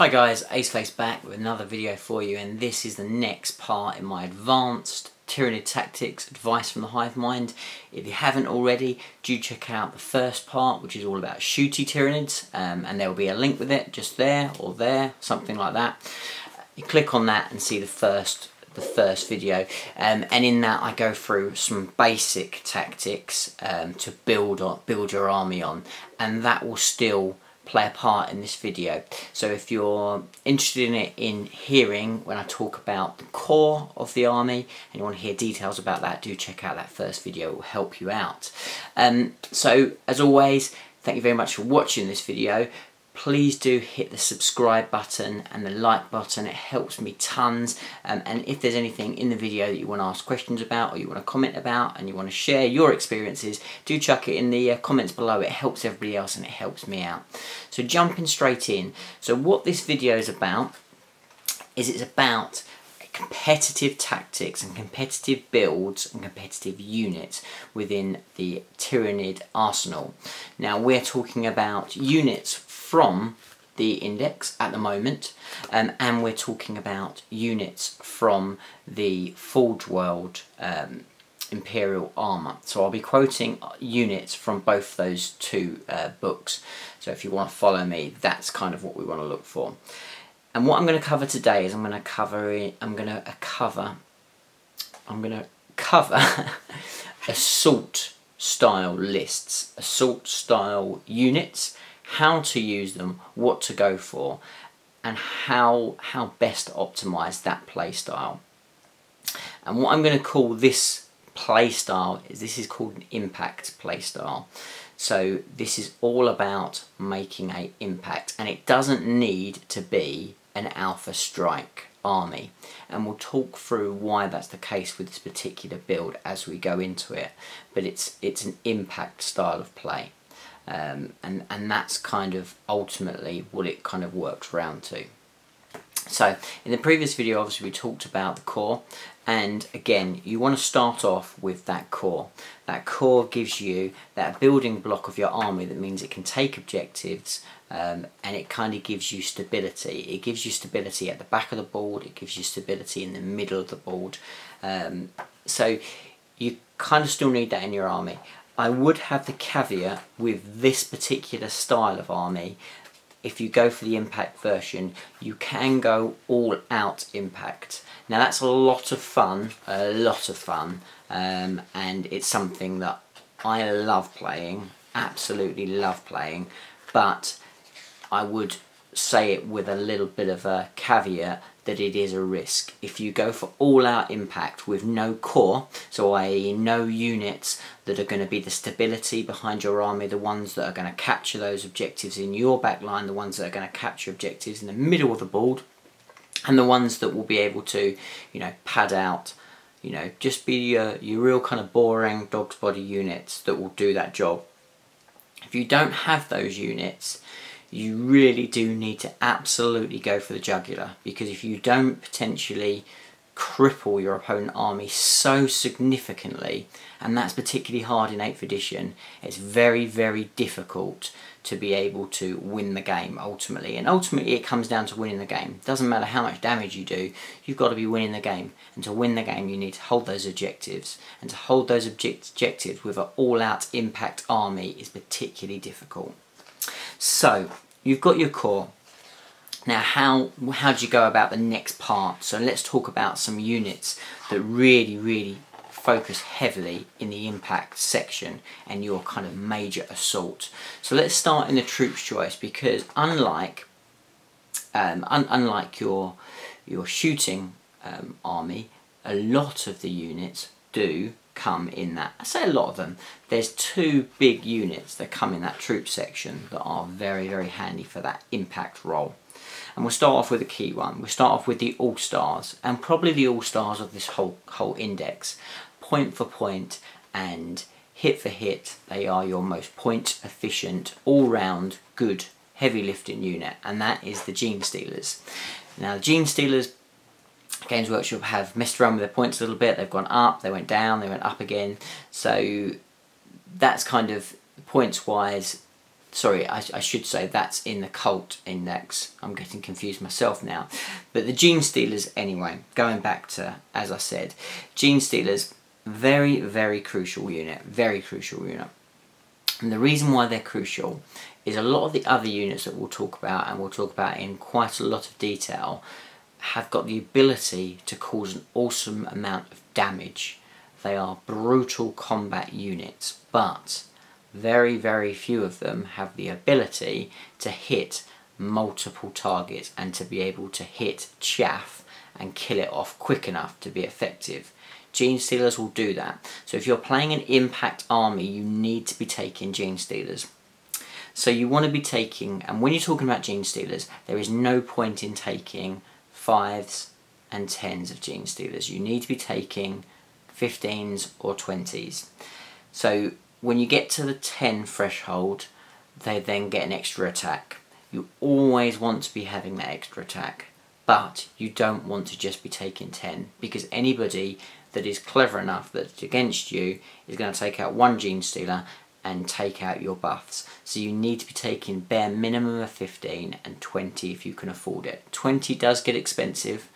Hi guys, Aceface back with another video for you, and this is the next part in my advanced Tyranid tactics advice from the Hive Mind. If you haven't already, do check out the first part, which is all about shooty Tyranids, and there will be a link with it just there or there, something like that. You click on that and see the first video, and in that I go through some basic tactics to build your army on, and that will still play a part in this video. So if you're interested in it, in hearing when I talk about the core of the army and you want to hear details about that, do check out that first video. It will help you out. So as always, thank you very much for watching this video. Please do hit the subscribe button and the like button. It helps me tons, and if there's anything in the video that you want to ask questions about or you want to comment about and you want to share your experiences, do chuck it in the comments below. It helps everybody else and it helps me out. So jumping straight in, so what this video is about is it's about competitive tactics and competitive builds and competitive units within the Tyranid arsenal. Now we're talking about units from the index at the moment, and we're talking about units from the Forge World Imperial Armour. So I'll be quoting units from both those two books. So if you want to follow me, that's kind of what we want to look for. And what I'm going to cover today is I'm going to cover assault style lists, assault style units, how to use them, what to go for, and how best to optimize that play style. And what I'm going to call this play style is called an impact play style. So this is all about making an impact, and it doesn't need to be an alpha strike army, and we'll talk through why that's the case with this particular build as we go into it. But it's an impact style of play, and that's kind of ultimately what it kind of works round to. So in the previous video, obviously we talked about the core, and again you want to start off with that core. That core gives you that building block of your army that means it can take objectives, and it kind of gives you stability. It gives you stability at the back of the board, it gives you stability in the middle of the board, so you kind of still need that in your army. I would have the caveat with this particular style of army: if you go for the impact version, you can go all out impact. Now that's a lot of fun, and it's something that I love playing, absolutely love playing, but I would say it with a little bit of a caveat that it is a risk. If you go for all out impact with no core, so i.e. no units that are going to be the stability behind your army, the ones that are going to capture those objectives in your back line, the ones that are going to capture objectives in the middle of the board, and the ones that will be able to, you know, pad out, you know, just be your real kind of boring dog's body units that will do that job. If you don't have those units, you really do need to absolutely go for the jugular, because if you don't potentially cripple your opponent army so significantly, and that's particularly hard in 8th edition, it's very, very difficult to be able to win the game ultimately. And ultimately it comes down to winning the game. It doesn't matter how much damage you do, you've got to be winning the game, and to win the game you need to hold those objectives, and to hold those objectives with an all-out impact army is particularly difficult. So you've got your core. Now how do you go about the next part? So let's talk about some units that really focus heavily in the impact section and your kind of major assault. So let's start in the troops choice, because unlike your shooting army, a lot of the units do come in that. I say a lot of them. There's two big units that come in that troop section that are very handy for that impact role. And we'll start off with a key one. We'll start off with the all-stars, and probably the all-stars of this whole index. Point for point and hit for hit, they are your most point efficient, all-round good heavy lifting unit, and that is the Gene Stealers. Now the Gene Stealers, Games Workshop have messed around with their points a little bit. They've gone up, they went down, they went up again. So that's kind of points wise, sorry, I should say that's in the cult index. I'm getting confused myself now. But the Gene Stealers anyway, going back to, as I said, Gene Stealers, very, very crucial unit, very crucial unit. And the reason why they're crucial is a lot of the other units that we'll talk about, and we'll talk about in quite a lot of detail, have got the ability to cause an awesome amount of damage. They are brutal combat units, but very, very few of them have the ability to hit multiple targets and to be able to hit chaff and kill it off quick enough to be effective. Gene Stealers will do that. So if you're playing an impact army, you need to be taking Gene Stealers. So you want to be taking, and when you're talking about Gene Stealers, there is no point in taking 5s and 10s of Gene Stealers. You need to be taking 15s or 20s. So when you get to the 10 threshold, they then get an extra attack. You always want to be having that extra attack, but you don't want to just be taking 10, because anybody that is clever enough that's against you is going to take out one Gene Stealer and take out your buffs. So you need to be taking bare minimum of 15 and 20 if you can afford it. 20 does get expensive,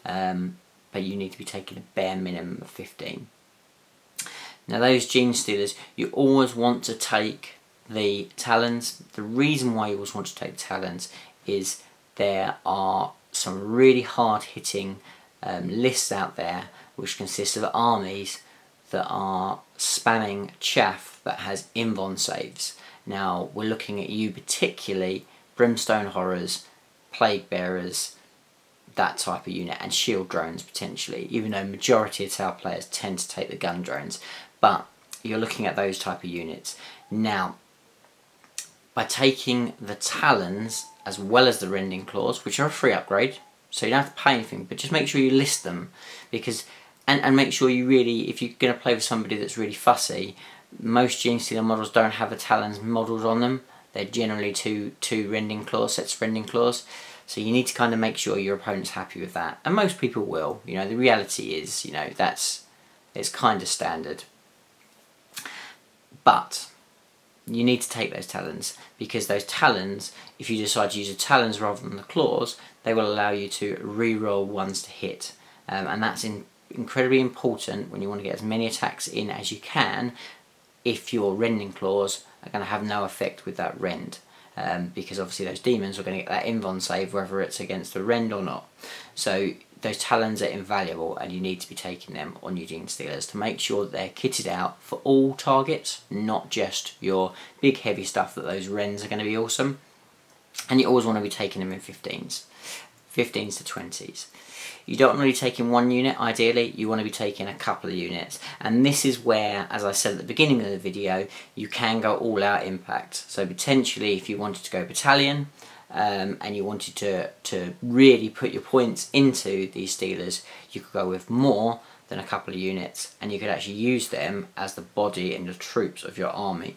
but you need to be taking a bare minimum of 15. Now those Gene Stealers, you always want to take the Talons. The reason why you always want to take Talons is there are some really hard hitting lists out there which consist of armies that are spamming chaff that has invuln saves. Now we're looking at you particularly, Brimstone Horrors, Plague Bearers, that type of unit, and shield drones potentially, even though majority of our players tend to take the gun drones, but you're looking at those type of units. Now by taking the Talons as well as the Rending Claws, which are a free upgrade, so you don't have to pay anything, but just make sure you list them, because and make sure you really, if you're going to play with somebody that's really fussy, most Gene Stealer models don't have the Talons modelled on them. They're generally two Rending Claws, sets of Rending Claws. So you need to kind of make sure your opponent's happy with that. And most people will. You know, the reality is, you know, it's kind of standard. But you need to take those Talons, because those Talons, if you decide to use the Talons rather than the Claws, they will allow you to re-roll ones to hit. And that's incredibly important when you want to get as many attacks in as you can, if your Rending Claws are going to have no effect with that Rend. Because obviously those demons are going to get that invuln save whether it's against the Rend or not. So those Talons are invaluable, and you need to be taking them on your Gene Stealers to make sure that they're kitted out for all targets, not just your big heavy stuff that those Rends are going to be awesome. And you always want to be taking them in 15s to 20s. You don't want to be taking one unit, ideally you want to be taking a couple of units, and this is where, as I said at the beginning of the video, you can go all out impact. So potentially if you wanted to go battalion, and you wanted to really put your points into these Stealers, you could go with more than a couple of units, and you could actually use them as the body and the troops of your army.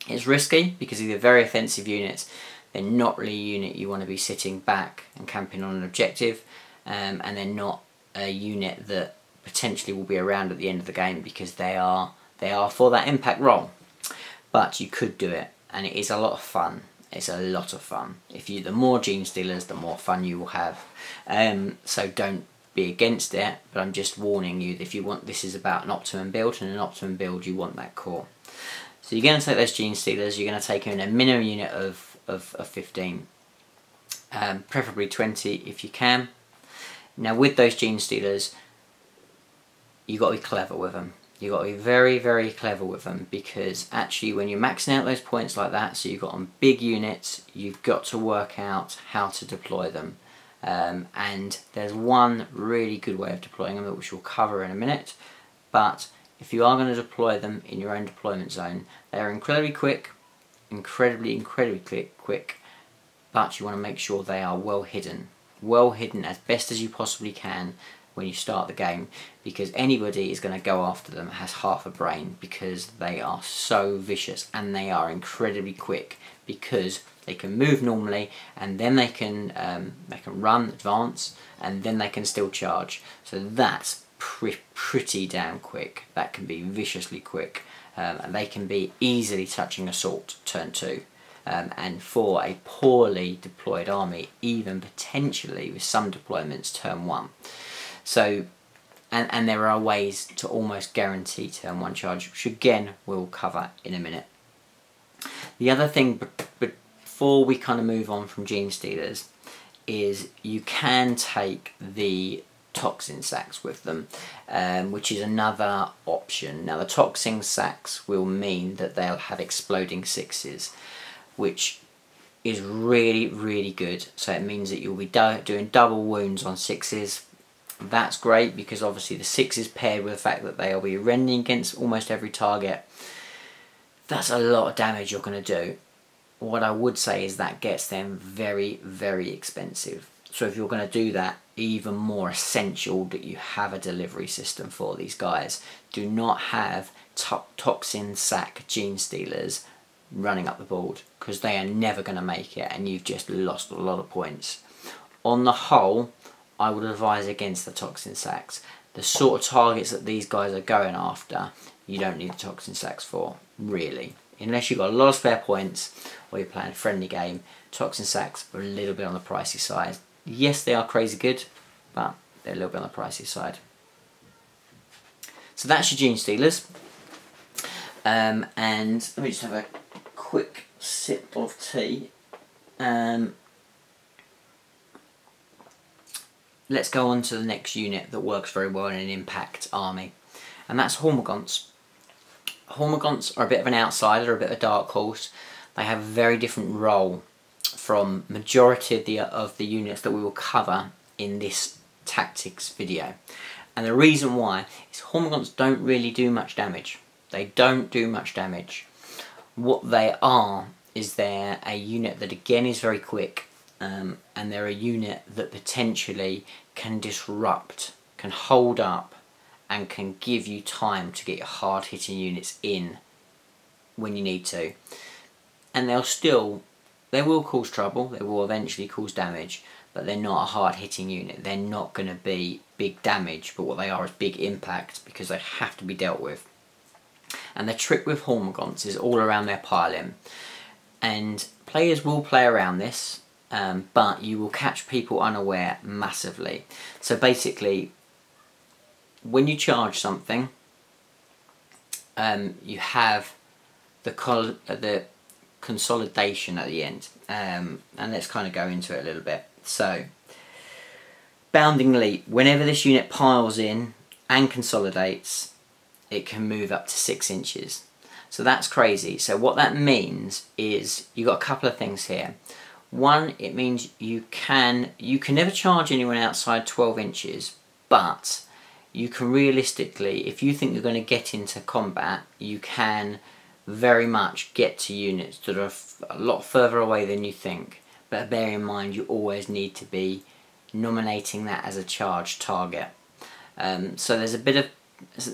It's risky because these are very offensive units. They're not really a unit you want to be sitting back and camping on an objective. And they're not a unit that potentially will be around at the end of the game, because they are for that impact role. But you could do it, and it is a lot of fun. It's a lot of fun. The more Gene Stealers, the more fun you will have. So don't be against it, but I'm just warning you that if you want, this is about an optimum build, and an optimum build you want that core. So you're going to take those Gene Stealers. You're going to take in a minimum unit of 15, preferably 20 if you can. Now with those Gene Stealers, you've got to be clever with them. You've got to be very, very clever with them, because actually when you're maxing out those points like that, so you've got on big units, you've got to work out how to deploy them. And there's one really good way of deploying them, which we'll cover in a minute. But if you are going to deploy them in your own deployment zone, they are incredibly quick, incredibly quick, but you want to make sure they are well hidden as best as you possibly can when you start the game, because anybody is going to go after them has half a brain, because they are so vicious, and they are incredibly quick because they can move normally, and then they can run, advance, and then they can still charge. So that's pretty damn quick. That can be viciously quick, and they can be easily touching assault turn 2. and for a poorly deployed army, even potentially with some deployments turn 1. So, and there are ways to almost guarantee turn 1 charge, which again we'll cover in a minute. The other thing before we kind of move on from Gene Stealers is you can take the toxin sacks with them, which is another option. Now the toxin sacks will mean that they'll have exploding 6s, which is really, really good. So it means that you'll be doing double wounds on 6s. That's great because obviously the 6s paired with the fact that they'll be rending against almost every target, that's a lot of damage you're going to do. What I would say is that gets them very, very expensive. So if you're going to do that, even more essential that you have a delivery system for these guys. Do not have toxin sack Gene Stealers running up the board, because they are never going to make it and you've just lost a lot of points. On the whole, I would advise against the toxin sacks. The sort of targets that these guys are going after, you don't need the toxin sacks for, really. Unless you've got a lot of spare points or you're playing a friendly game, toxin sacks are a little bit on the pricey side. Yes, they are crazy good, but they're a little bit on the pricey side. So that's your Gene Stealers. And let me just have a quick sip of tea. Let's go on to the next unit that works very well in an impact army, and that's Hormagaunts. Hormagaunts are a bit of an outsider, a bit of a dark horse. They have a very different role from majority of the units that we will cover in this tactics video. And the reason why is Hormagaunts don't really do much damage. They don't do much damage. What they are is they're a unit that again is very quick, and they're a unit that potentially can disrupt, can hold up, and can give you time to get your hard hitting units in when you need to. And they will cause trouble, they will eventually cause damage, but they're not a hard hitting unit. They're not going to be big damage, but what they are is big impact, because they have to be dealt with. And the trick with Hormagaunts is all around their pile-in, and players will play around this, but you will catch people unaware massively. So basically, when you charge something, you have the consolidation at the end, and let's kind of go into it a little bit. So, Bounding Leap, whenever this unit piles in and consolidates, it can move up to 6 inches. So that's crazy. So what that means is you've got a couple of things here. One, it means you can never charge anyone outside 12 inches, but you can realistically, if you think you're going to get into combat, you can very much get to units that are a lot further away than you think. But bear in mind, you always need to be nominating that as a charged target. So there's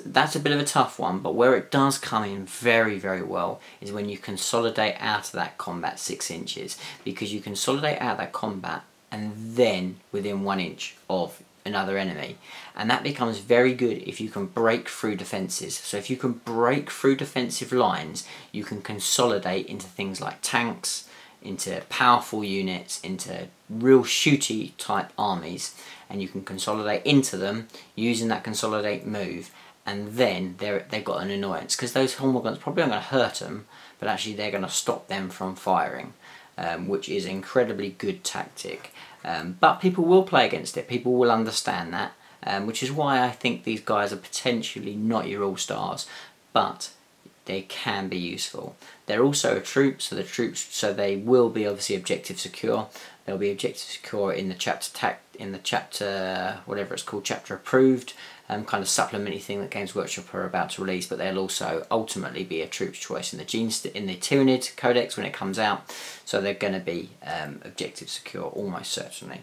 that's a bit of a tough one, but where it does come in very, very well is when you consolidate out of that combat 6 inches, because you consolidate out of that combat and then within 1 inch of another enemy, and that becomes very good if you can break through defences. So if you can break through defensive lines, you can consolidate into things like tanks, into powerful units, into real shooty type armies, and you can consolidate into them using that consolidate move, and then they've got an annoyance, because those Hormagaunts probably aren't going to hurt them, but actually they're going to stop them from firing, which is an incredibly good tactic. But people will play against it, people will understand that, which is why I think these guys are potentially not your all-stars, but they can be useful. They're also a troop, so they will be obviously objective secure. They'll be objective secure in the chapter whatever it's called, chapter approved, kind of supplementary thing that Games Workshop are about to release. But they'll also ultimately be a troop's choice in the Tyranid Codex when it comes out. So they're going to be objective secure almost certainly.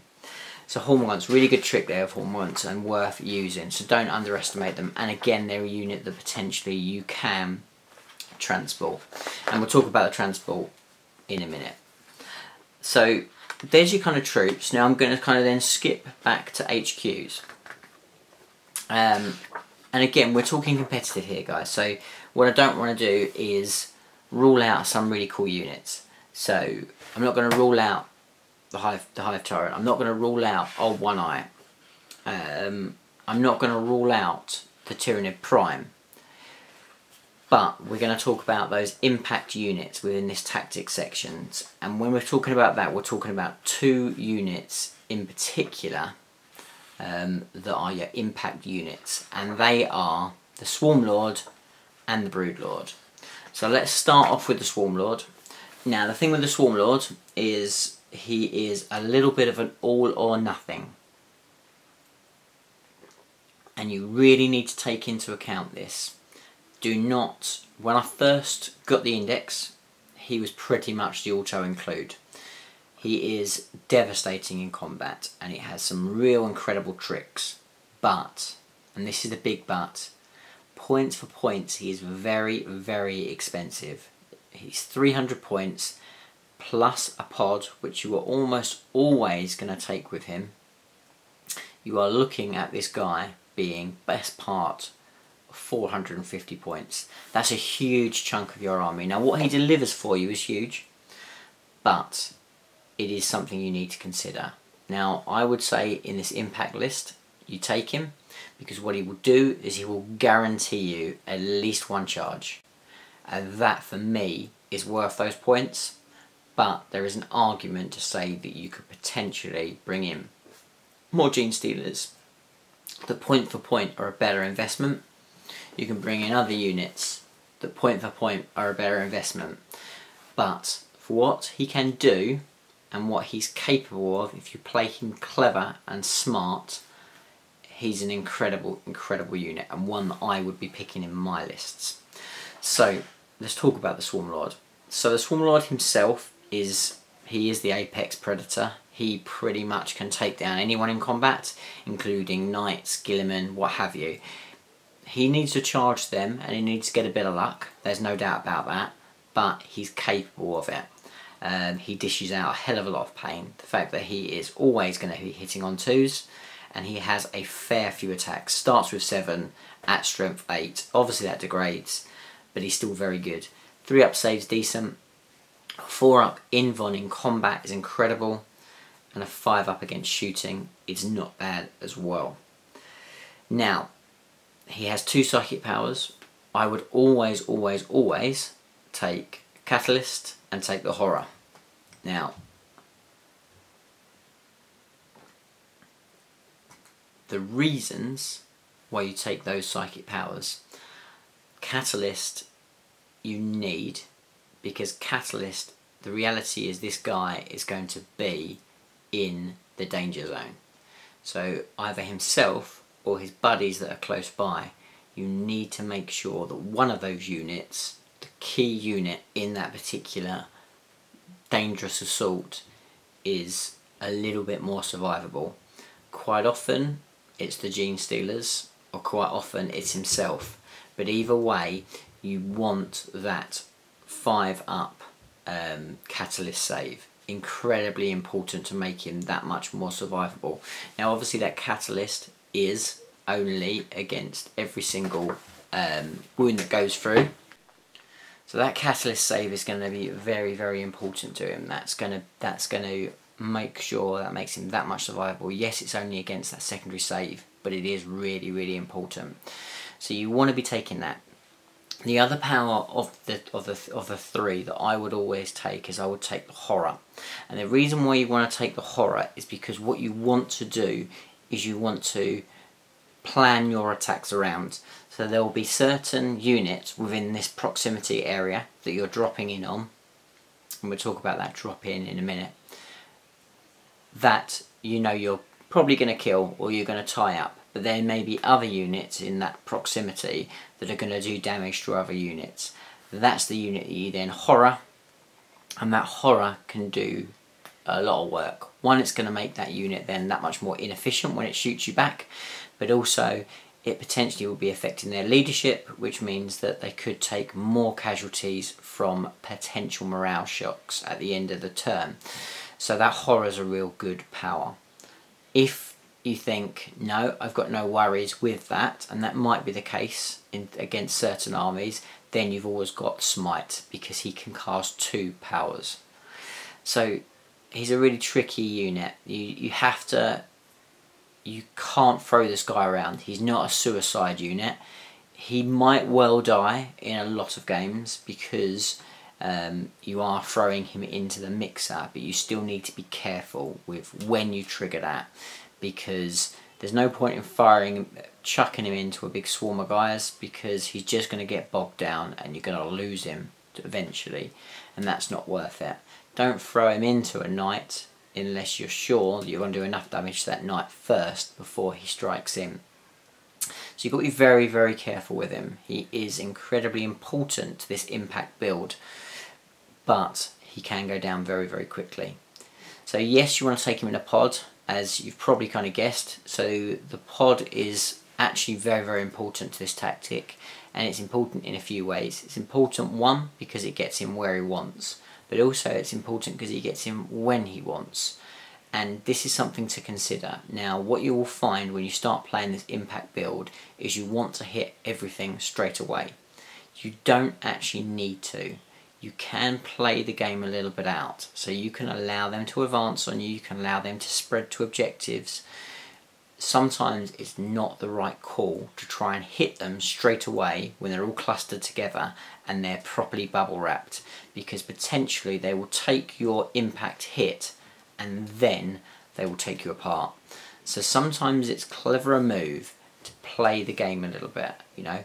So Hormagaunts, really good trick there of Hormagaunts and worth using. So don't underestimate them. And again, they're a unit that potentially you can transport, and we'll talk about the transport in a minute. So there's your kind of troops. Now I'm going to kind of then skip back to HQs, and again we're talking competitive here, guys, so what I don't want to do is rule out some really cool units. So I'm not going to rule out the Hive Tyrant. I'm not going to rule out Old One Eye. I'm not going to rule out the Tyranid Prime. But we're going to talk about those impact units within this tactics sections. And when we're talking about that, we're talking about 2 units in particular that are your impact units. And they are the Swarm Lord and the Brood Lord. So let's start off with the Swarm Lord. Now the thing with the Swarm Lord is he is a little bit of an all or nothing. And you really need to take into account this. Do not, when I first got the index, he was pretty much the auto include. He is devastating in combat and it has some real incredible tricks. But, and this is the big but, points for points he is very, very expensive. He's 300 points plus a pod, which you are almost always going to take with him. You are looking at this guy being best part 450 points. That's a huge chunk of your army. Now what he delivers for you is huge, but it is something you need to consider. Now I would say in this impact list you take him, because what he will do is he will guarantee you at least 1 charge, and that for me is worth those points. But there is an argument to say that you could potentially bring in more Gene Stealers that point for point are a better investment. You can bring in other units that point for point are a better investment. But for what he can do and what he's capable of, if you play him clever and smart, he's an incredible, incredible unit, and one that I would be picking in my lists. So let's talk about the Swarm Lord. So the Swarm Lord himself is the apex predator. He pretty much can take down anyone in combat, including knights, gilliman, what have you. He needs to charge them and he needs to get a bit of luck, there's no doubt about that, but he's capable of it. He dishes out a hell of a lot of pain. The fact that he is always going to be hitting on 2s, and he has a fair few attacks. Starts with 7 at strength 8. Obviously that degrades, but he's still very good. 3 up saves decent. 4 up invuln in combat is incredible, and a 5 up against shooting is not bad as well. Now he has 2 psychic powers. I would always, always, always take Catalyst and take the Horror. Now the reasons why you take those psychic powers, Catalyst you need, because Catalyst, the reality is this guy is going to be in the danger zone. So either himself or his buddies that are close by, you need to make sure that one of those units, the key unit in that particular dangerous assault, is a little bit more survivable. Quite often it's the Gene Stealers, or quite often it's himself, but either way you want that 5 up Catalyst save. Incredibly important to make him that much more survivable. Now obviously that Catalyst is only against every single wound that goes through, so that Catalyst save is going to be very, very important to him. That's going to make sure that makes him that much survivable. Yes, it's only against that secondary save, but it is really, really important. So you want to be taking that. The other power of the 3 that I would always take is I would take the Horror. And the reason why you want to take the Horror is because what you want to do is you want to plan your attacks around. So there will be certain units within this proximity area that you're dropping in on, and we'll talk about that drop in a minute, that you know you're probably going to kill or you're going to tie up. But there may be other units in that proximity that are going to do damage to other units. That's the unit that you then Horror, and that Horror can do a lot of work. One, it's going to make that unit then that much more inefficient when it shoots you back, but also it potentially will be affecting their leadership, which means that they could take more casualties from potential morale shocks at the end of the turn. So that Horror is a real good power. If you think, no, I've got no worries with that, and that might be the case against certain armies, then you've always got Smite, because he can cast 2 powers. So he's a really tricky unit. You can't throw this guy around. He's not a suicide unit. He might well die in a lot of games because you are throwing him into the mixer, but you still need to be careful with when you trigger that, because there's no point in chucking him into a big swarm of guys, because he's just going to get bogged down and you're going to lose him eventually, and that's not worth it. Don't throw him into a knight unless you're sure that you're going to do enough damage to that knight first before he strikes in. So you've got to be very, very careful with him. He is incredibly important to this impact build, but he can go down very, very quickly. So yes, you want to take him in a pod, as you've probably kind of guessed. So the pod is actually very, very important to this tactic, and it's important in a few ways. It's important, one, because it gets him where he wants, but also it's important because he gets him when he wants. And this is something to consider. Now, what you will find when you start playing this impact build is you want to hit everything straight away. You don't actually need to. You can play the game a little bit out. So you can allow them to advance on you, you can allow them to spread to objectives. Sometimes it's not the right call to try and hit them straight away when they're all clustered together and they're properly bubble wrapped, because potentially they will take your impact hit and then they will take you apart. So sometimes it's a cleverer move to play the game a little bit, you know.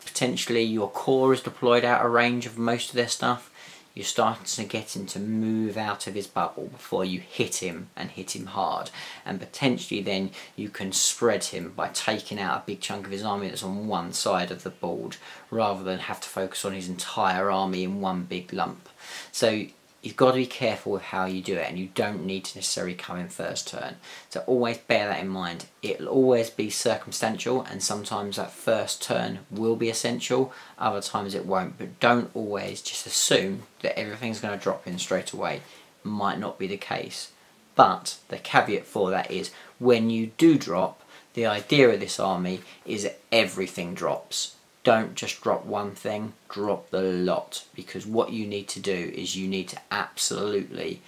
Potentially your core is deployed out of range of most of their stuff. You're starting to get him to move out of his bubble before you hit him, and hit him hard. And potentially then you can spread him by taking out a big chunk of his army that's on one side of the board, rather than have to focus on his entire army in one big lump. So you've got to be careful with how you do it, and you don't need to necessarily come in first turn. So always bear that in mind. It'll always be circumstantial, and sometimes that first turn will be essential, other times it won't. But don't always just assume that everything's going to drop in straight away. Might not be the case. But the caveat for that is, when you do drop, the idea of this army is that everything drops. Don't just drop one thing, drop the lot, because what you need to do is you need to absolutely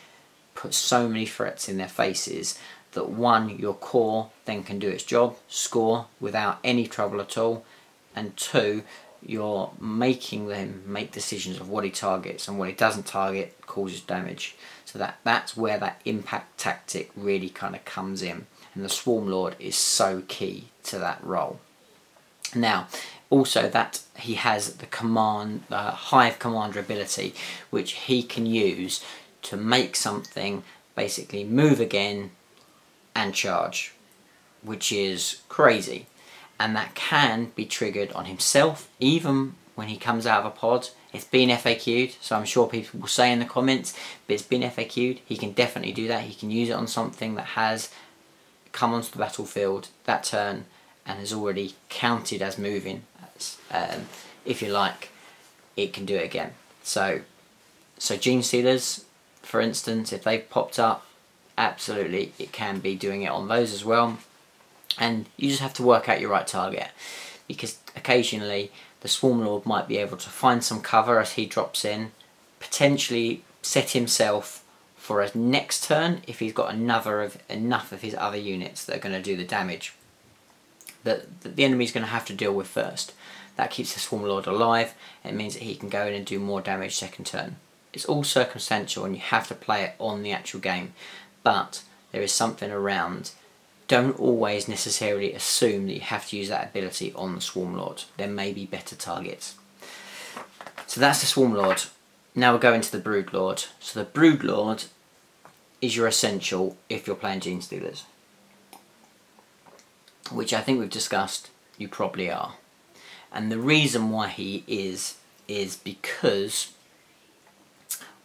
put so many threats in their faces that, one, your core then can do its job, score without any trouble at all, and two, you're making them make decisions of what he targets, and what he doesn't target causes damage. So that's where that impact tactic really kind of comes in, and the Swarm Lord is so key to that role. Now, also that he has the Hive Commander ability, which he can use to make something basically move again and charge, which is crazy. And that can be triggered on himself, even when he comes out of a pod. It's been FAQ'd, so I'm sure people will say in the comments, but it's been FAQ'd. He can definitely do that. He can use it on something that has come onto the battlefield that turn and has already counted as moving. If you like, it can do it again. So Gene Stealers, for instance, if they've popped up, absolutely it can be doing it on those as well. And you just have to work out your right target, because occasionally the Swarm Lord might be able to find some cover as he drops in, potentially set himself for a next turn if he's got enough of his other units that are going to do the damage that the enemy's going to have to deal with first. That keeps the Swarm Lord alive. It means that he can go in and do more damage second turn. It's all circumstantial, and you have to play it on the actual game, but there is something around. Don't always necessarily assume that you have to use that ability on the Swarm Lord. There may be better targets. So that's the Swarm Lord. Now we'll go into the Brood Lord. So the Brood Lord is your essential if you're playing Gene Stealers, which I think we've discussed you probably are. And the reason why he is because,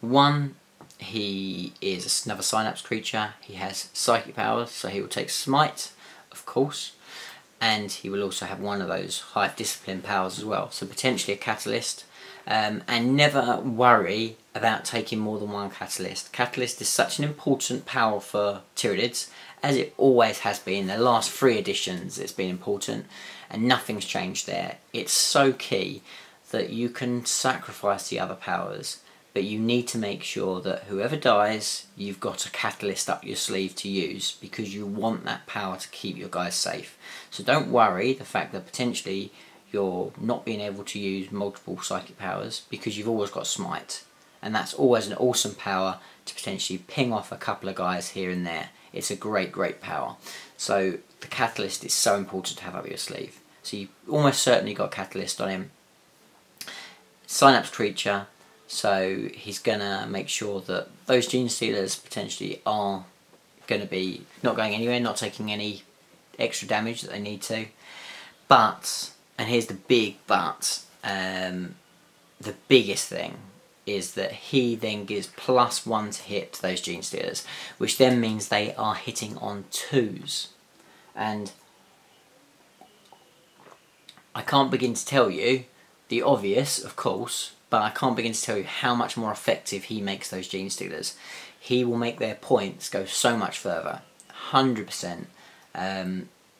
one, he is another Synapse creature. He has psychic powers, so he will take Smite, of course, and he will also have one of those Hive Discipline powers as well, so potentially a Catalyst. And never worry about taking more than one Catalyst. Catalyst is such an important power for Tyranids, as it always has been. The last 3 editions it's been important, and nothing's changed there. It's so key that you can sacrifice the other powers, but you need to make sure that whoever dies, you've got a catalyst up your sleeve to use, because you want that power to keep your guys safe. So don't worry the fact that potentially you're not being able to use multiple psychic powers, because you've always got Smite, and that's always an awesome power to potentially ping off a couple of guys here and there. It's a great power. So the catalyst is so important to have up your sleeve. So you almost certainly got catalyst on him. Synapse creature, so he's gonna make sure that those gene stealers potentially are going to be not going anywhere, not taking any extra damage that they need to. But, and here's the big but, the biggest thing is that he then gives +1 to hit to those gene stealers, which then means they are hitting on 2s. And I can't begin to tell you the obvious, of course, but I can't begin to tell you how much more effective he makes those gene stealers. He will make their points go so much further, 100%.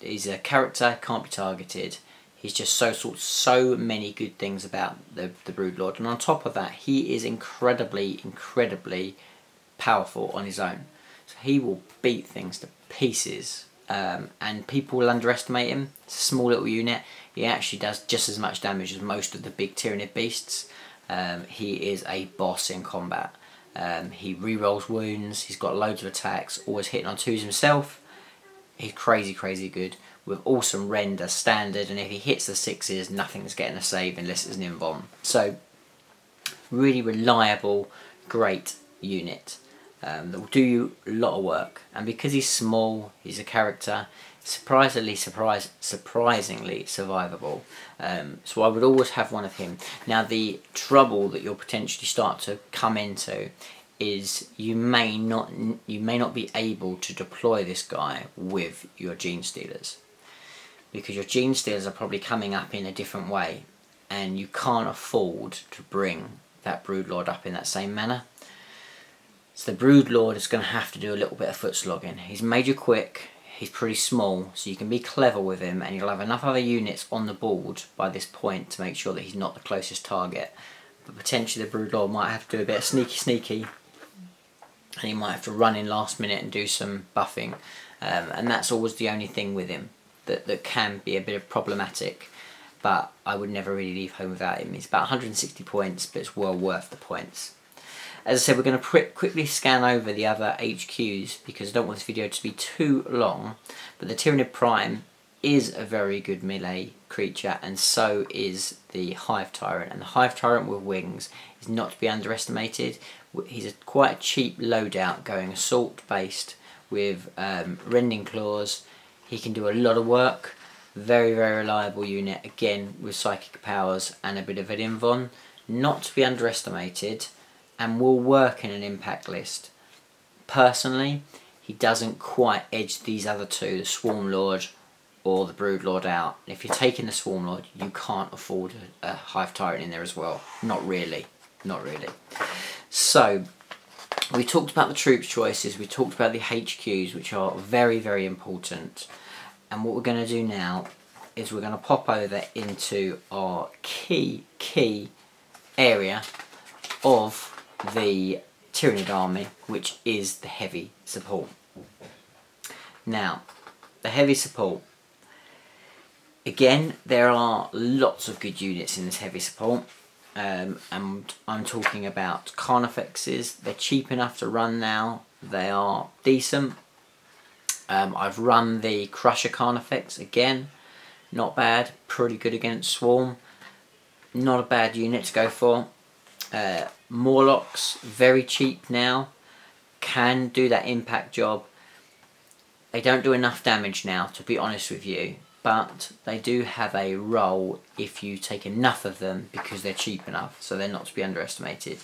He's a character, can't be targeted. He's just so many good things about the Broodlord, and on top of that, he is incredibly powerful on his own. So he will beat things to pieces, and people will underestimate him. It's a small little unit. He actually does just as much damage as most of the big Tyranid beasts. He is a boss in combat. He re-rolls wounds, he's got loads of attacks, always hitting on 2s himself. He's crazy good, with awesome render standard, and if he hits the 6s, nothing's getting a save unless it's an invuln. So, really reliable, great unit that will do you a lot of work. And because he's small, he's a character, surprisingly survivable. So I would always have one of him. Now the trouble that you'll potentially start to come into is you may not be able to deploy this guy with your gene stealers, because your gene stealers are probably coming up in a different way, and you can't afford to bring that Broodlord up in that same manner. So the Broodlord is going to have to do a little bit of foot slogging. He's major quick, he's pretty small, so you can be clever with him, and you'll have enough other units on the board by this point to make sure that he's not the closest target. But potentially the Broodlord might have to do a bit of sneaky, and he might have to run in last minute and do some buffing, and that's always the only thing with him that can be a bit problematic. But I would never really leave home without him. He's about 160 points, but it's well worth the points. As I said, we're going to quickly scan over the other HQs, because I don't want this video to be too long. But the Tyranid Prime is a very good melee creature, and so is the Hive Tyrant. And the Hive Tyrant with wings is not to be underestimated. He's quite a cheap loadout, going assault based with rending claws. He can do a lot of work. Very reliable unit, again with psychic powers and a bit of an invuln. Not to be underestimated, and will work in an impact list. Personally, he doesn't quite edge these other two, the Swarm Lord or the Broodlord, out. If you're taking the Swarm Lord, you can't afford a Hive Tyrant in there as well. Not really. So, we talked about the troops choices, we talked about the HQs, which are very important. And what we're going to do now is we're going to pop over into our key area of the Tyranid army, which is the heavy support. Now, the heavy support, again, there are lots of good units in this heavy support, and I'm talking about Carnifexes. They're cheap enough to run now, they are decent. I've run the Crusher Carnifex, again, not bad, pretty good against Swarm, not a bad unit to go for. Morlocks, very cheap now, can do that impact job. They don't do enough damage now, to be honest with you, but they do have a role if you take enough of them, because they're cheap enough, so they're not to be underestimated.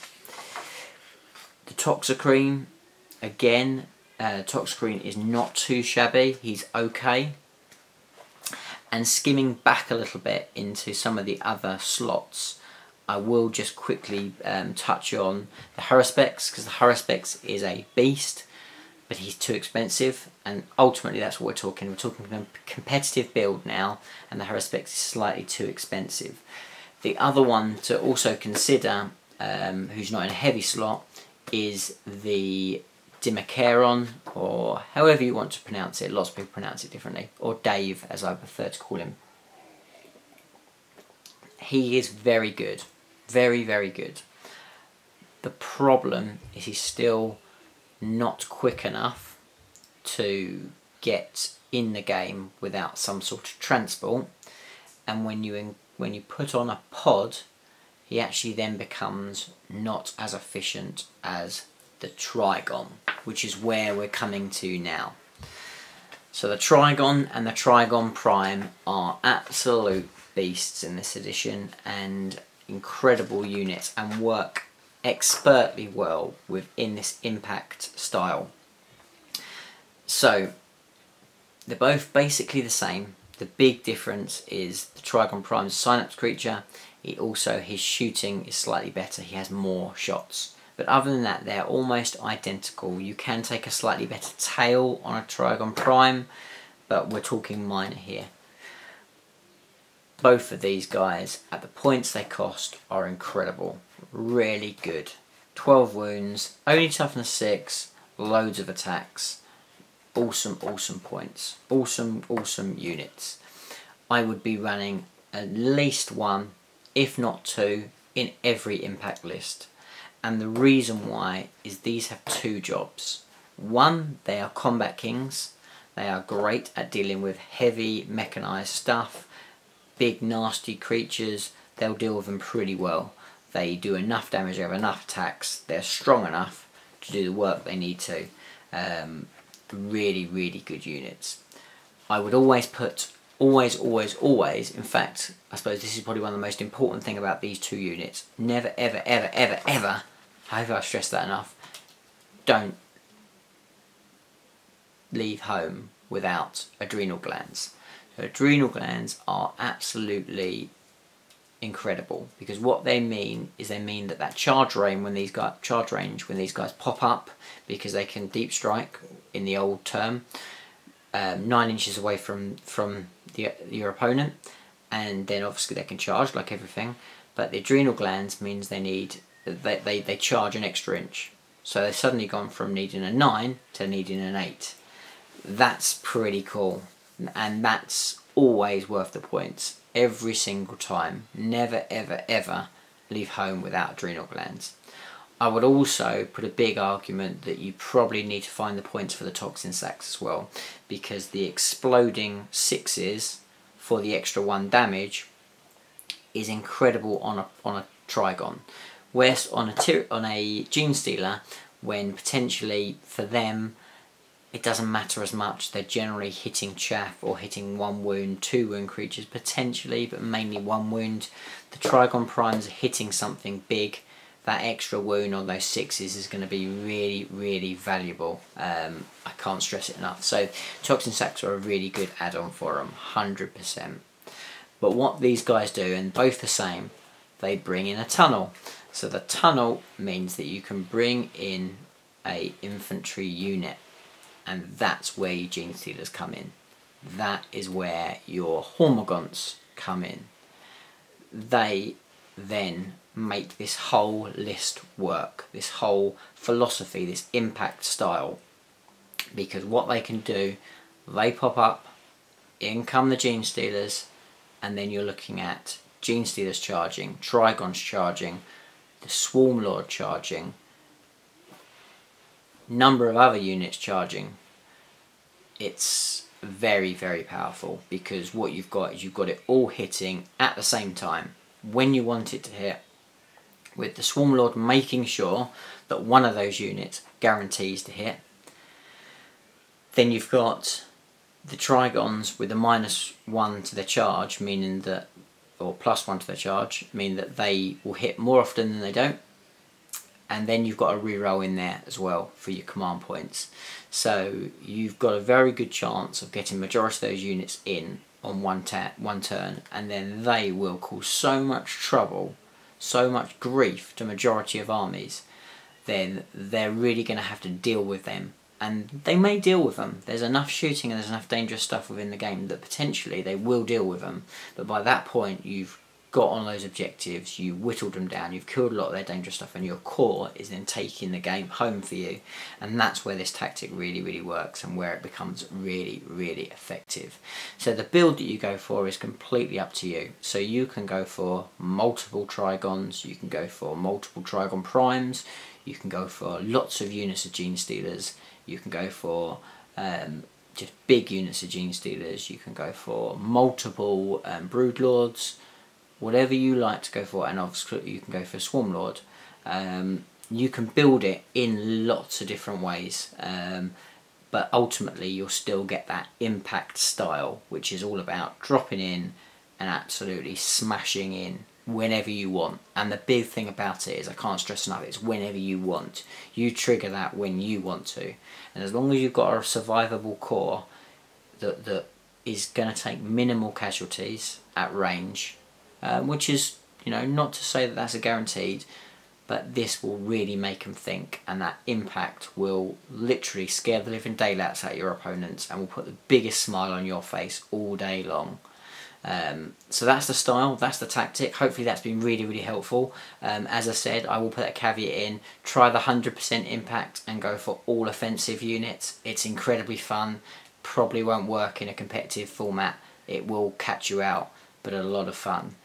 The Toxicrene, again, Toxicrene is not too shabby, he's okay. And skimming back a little bit into some of the other slots, I will just quickly touch on the Haruspex, because the Haruspex is a beast, but he's too expensive, and ultimately that's what we're talking. We're talking a competitive build now, and the Haruspex is slightly too expensive. The other one to also consider who's not in a heavy slot, is the Dimakaron, or however you want to pronounce it. Lots of people pronounce it differently, or Dave as I prefer to call him. He is very good, very, very good. The problem is he's still not quick enough to get in the game without some sort of transport, and when you put on a pod, he actually then becomes not as efficient as the Trigon, which is where we're coming to now. So the Trigon and the Trigon Prime are absolute beasts in this edition, and incredible units, and work expertly well within this impact style. So they're both basically the same. The big difference is the Trigon Prime is a Synapse creature. His shooting is slightly better. He has more shots. But other than that, they're almost identical. You can take a slightly better tail on a Trigon Prime, but we're talking minor here. Both of these guys, at the points they cost, are incredible. Really good. 12 wounds, only toughness 6, loads of attacks. Awesome, awesome points. Awesome, awesome units. I would be running at least one, if not two, in every impact list. And the reason why is these have two jobs. One, they are combat kings. They are great at dealing with heavy mechanized stuff, big nasty creatures. They'll deal with them pretty well. They do enough damage, they have enough attacks, they're strong enough to do the work they need to. Really, really good units. I would always put, always, in fact, I suppose this is probably one of the most important thing about these two units. Never, ever, ever, ever, ever, I hope I've stressed that enough, don't leave home without adrenal glands. So adrenal glands are absolutely incredible, because what they mean is they mean that charge range when these guys pop up, because they can deep strike in the old term 9 inches away from your opponent, and then obviously they can charge like everything, but the adrenal glands means they charge an extra inch, so they've suddenly gone from needing a 9 to needing an 8. That's pretty cool, and that's always worth the points. Every single time. Never, ever, ever leave home without adrenal glands. I would also put a big argument that you probably need to find the points for the toxin sacs as well, because the exploding 6s for the extra 1 damage is incredible on a Trigon. Whereas on a Gene Stealer, when potentially for them it doesn't matter as much, they're generally hitting chaff or hitting 1 wound, 2 wound creatures potentially, but mainly 1 wound. The Trigon Primes are hitting something big. That extra wound on those 6s is going to be really, really valuable. I can't stress it enough. So Toxin Sacs are a really good add-on for them, 100%. But what these guys do, and both the same, they bring in a tunnel. So the tunnel means that you can bring in a infantry unit, and that's where your Gene Stealers come in. That is where your Hormagaunts come in. They then make this whole list work, this whole philosophy, this impact style, because what they can do, they pop up, in come the Gene Stealers, and then you're looking at Gene Stealers charging, Trigons charging, the Swarm Lord charging, number of other units charging. It's very, very powerful, because what you've got is you've got it all hitting at the same time when you want it to hit, with the Swarm Lord making sure that one of those units guarantees to hit. Then you've got the Trigons with a -1 to their charge, meaning that, or +1 to their charge, meaning that they will hit more often than they don't. And then you've got a reroll in there as well for your command points. So you've got a very good chance of getting majority of those units in on one turn, and then they will cause so much trouble, so much grief to majority of armies, then they're really going to have to deal with them. And they may deal with them. There's enough shooting and there's enough dangerous stuff within the game that potentially they will deal with them. But by that point, you've got on those objectives, you whittled them down, you've killed a lot of their dangerous stuff, and your core is then taking the game home for you. And that's where this tactic really works, and where it becomes really effective. So the build that you go for is completely up to you. So you can go for multiple Trigons, you can go for multiple Trigon Primes, you can go for lots of units of Gene Stealers, you can go for just big units of Gene Stealers, you can go for multiple Broodlords, whatever you like to go for, and obviously you can go for Swarm Lord. You can build it in lots of different ways, but ultimately you'll still get that impact style, which is all about dropping in and absolutely smashing in whenever you want. And the big thing about it is, I can't stress enough, it's whenever you want. You trigger that when you want to, and as long as you've got a survivable core that is going to take minimal casualties at range, which is, you know, not to say that that's a guaranteed, but this will really make them think, and that impact will literally scare the living daylights out of your opponents and will put the biggest smile on your face all day long. So that's the style, that's the tactic. Hopefully that's been really helpful. As I said, I will put a caveat in, try the 100% impact and go for all offensive units. It's incredibly fun, probably won't work in a competitive format, it will catch you out, but a lot of fun.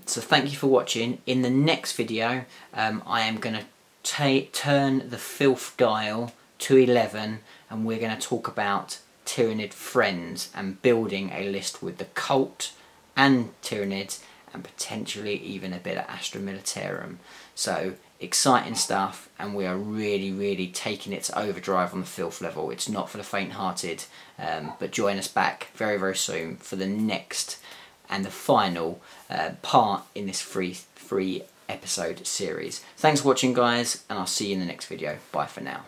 So thank you for watching. In the next video I am going to turn the filth dial to 11, and we're going to talk about Tyranid friends and building a list with the cult and Tyranids, and potentially even a bit of Astra Militarum. So exciting stuff, and we are really taking it to overdrive on the filth level. It's not for the faint-hearted, but join us back very soon for the next and the final part in this free episode series. Thanks for watching, guys, and I'll see you in the next video. Bye for now.